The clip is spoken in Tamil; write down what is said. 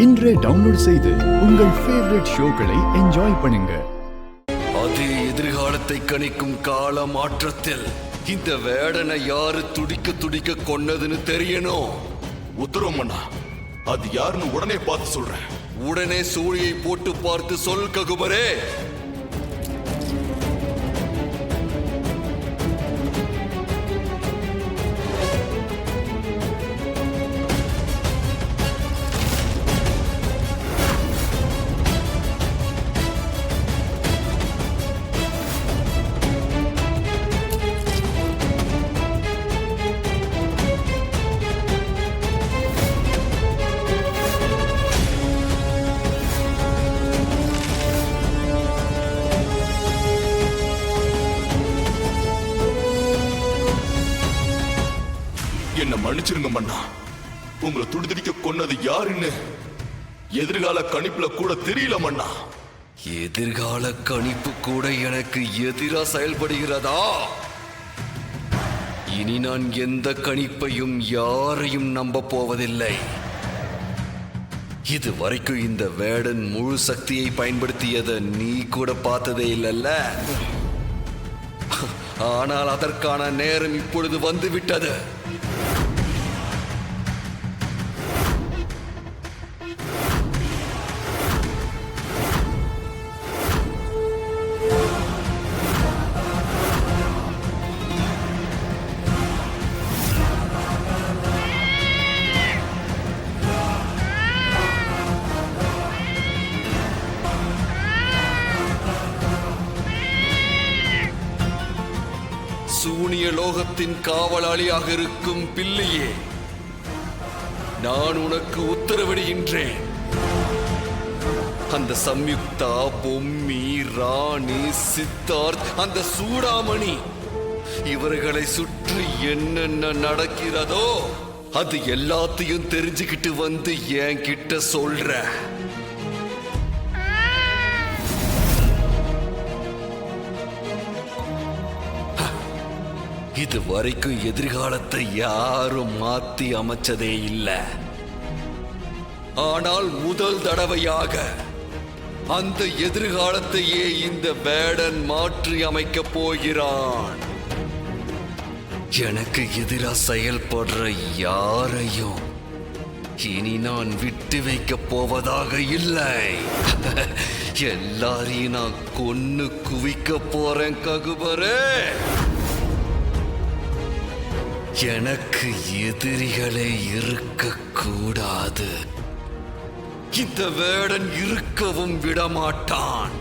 இன்றே டவுன்லோட் செய்து உங்கள் ஃபேவரட் ஷோக்களை என்ஜாய் பண்ணுங்க. அதே எதிர்காலத்தை கணிக்கும் கால மாற்றத்தில் இந்த வேடனை யாரு துடிக்க துடிக்க கொன்னதுன்னு தெரியணும். உத்தரவு மன்னா, அது யாருன்னு உடனே பார்த்து சொல்றேன். உடனே சூழியை போட்டு பார்த்து சொல் ககுபரே. என்ன மன்னிச்சிருங்க மன்னா, உங்களை துடிதுடிக்க கொன்னது யாருன்னு எதிர்கால கணிப்புல கூட தெரியல மன்னா. எதிர்கால கணிப்பு கூட எனக்கு எதிரா செயல்படுகிறதா? இனி நான் எந்த கணிப்பையும் யாரையும் நம்ப போவதில்லை. இது வரைக்கும் இந்த வேடன் முழு சக்தியை பயன்படுத்தியதை நீ கூட பார்த்ததே இல்லைல்ல. ஆனால் அதற்கான நேரம் இப்பொழுது வந்து விட்டது. சூனிய லோகத்தின் காவலாளியாக இருக்கும் பிள்ளையே, நான் உனக்கு உத்தரவிடுகின்றேன். அந்த சம்யுக்தா, பொம்மி, ராணி, சித்தார்த், அந்த சூடாமணி, இவர்களை சுற்றி என்னென்ன நடக்கிறதோ அது எல்லாத்தையும் தெரிஞ்சுக்கிட்டு வந்து என்கிட்ட சொல்ற. இது வரைக்கும் எதிர்காலத்தை யாரும் மாத்தி அமைச்சதே இல்லை. ஆனால் முதல் தடவையாக அந்த எதிர்காலத்தையே இந்த வேடன் மாற்றி அமைக்க போகிறான். எனக்கு எதிராக செயல்படுற யாரையும் இனி நான் விட்டு வைக்க போவதாக இல்லை. எல்லாரையும் நான் கொன்னு குவிக்க போறேன் ககுபரே. எனக்கு எதிரிகளே இருக்கக்கூடாது. இந்த வேடன் இருக்கவும் விடமாட்டான்.